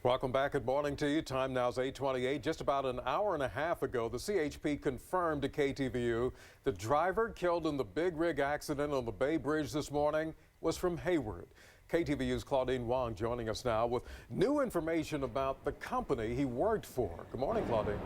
Welcome back. Good morning to you. Time now is 8:28. Just about an hour and a half ago, the CHP confirmed to KTVU the driver killed in the big rig accident on the Bay Bridge this morning was from Hayward. KTVU's Claudine Wong joining us now with new information about the company he worked for. Good morning, Claudine.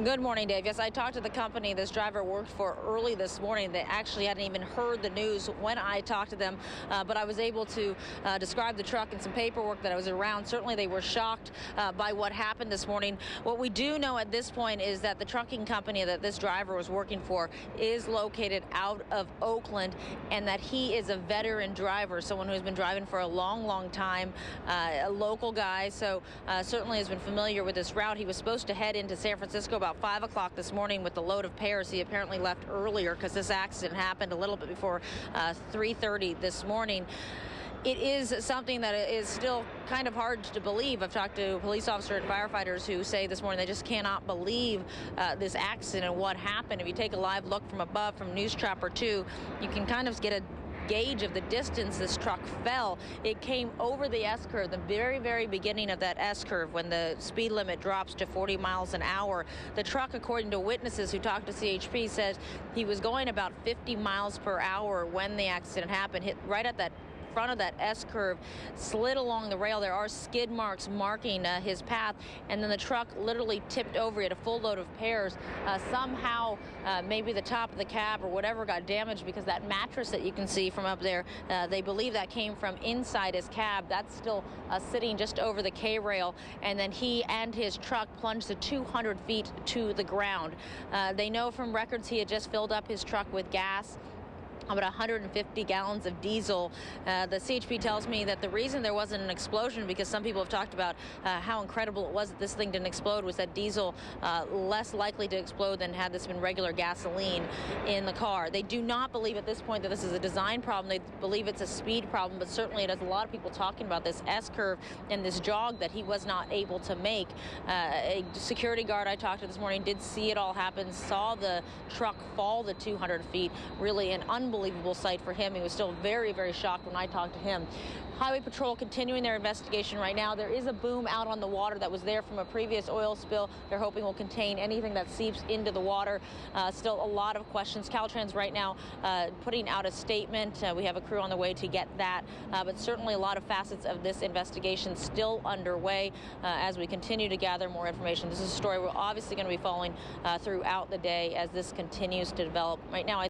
Good morning, Dave. Yes, I talked to the company this driver worked for early this morning. They actually hadn't even heard the news when I talked to them, but I was able to describe the truck and some paperwork that I was around. Certainly, they were shocked by what happened this morning. What we do know at this point is that the trucking company that this driver was working for is located out of Oakland, and that he is a veteran driver, someone who has been driving for a long, long time, a local guy, so certainly has been familiar with this route. He was supposed to head into San Francisco about 5 o'clock this morning with the load of pears. He apparently left earlier because this accident happened a little bit before 3:30 this morning. It is something that is still kind of hard to believe. I've talked to police officers and firefighters who say this morning they just cannot believe this accident and what happened. If you take a live look from above from News Trapper 2, you can kind of get a gauge of the distance this truck fell. It came over the S-curve, the very, very beginning of that S-curve when the speed limit drops to 40 miles an hour. The truck, according to witnesses who talked to CHP, says he was going about 50 miles per hour when the accident happened, hit right at that front of that S-curve, slid along the rail. There are skid marks marking his path, and then the truck literally tipped over. He had a full load of pears. Somehow, maybe the top of the cab or whatever got damaged because that mattress that you can see from up there, they believe that came from inside his cab. That's still sitting just over the K-rail, and then he and his truck plunged to 200 feet to the ground. They know from records he had just filled up his truck with gas, about 150 gallons of diesel. The CHP tells me that the reason there wasn't an explosion, because some people have talked about how incredible it was that this thing didn't explode, was that diesel less likely to explode than had this been regular gasoline in the car. They do not believe at this point that this is a design problem. They believe it's a speed problem, but certainly it has a lot of people talking about this S-curve and this jog that he was not able to make. A security guard I talked to this morning did see it all happen, saw the truck fall the 200 feet. Really an unbelievable sight for him. He was still very, very shocked when I talked to him. Highway Patrol continuing their investigation right now. There is a boom out on the water that was there from a previous oil spill. They're hoping will contain anything that seeps into the water. Still a lot of questions. Caltrans right now putting out a statement. We have a crew on the way to get that, but certainly a lot of facets of this investigation still underway as we continue to gather more information. This is a story we're obviously going to be following throughout the day as this continues to develop. Right now,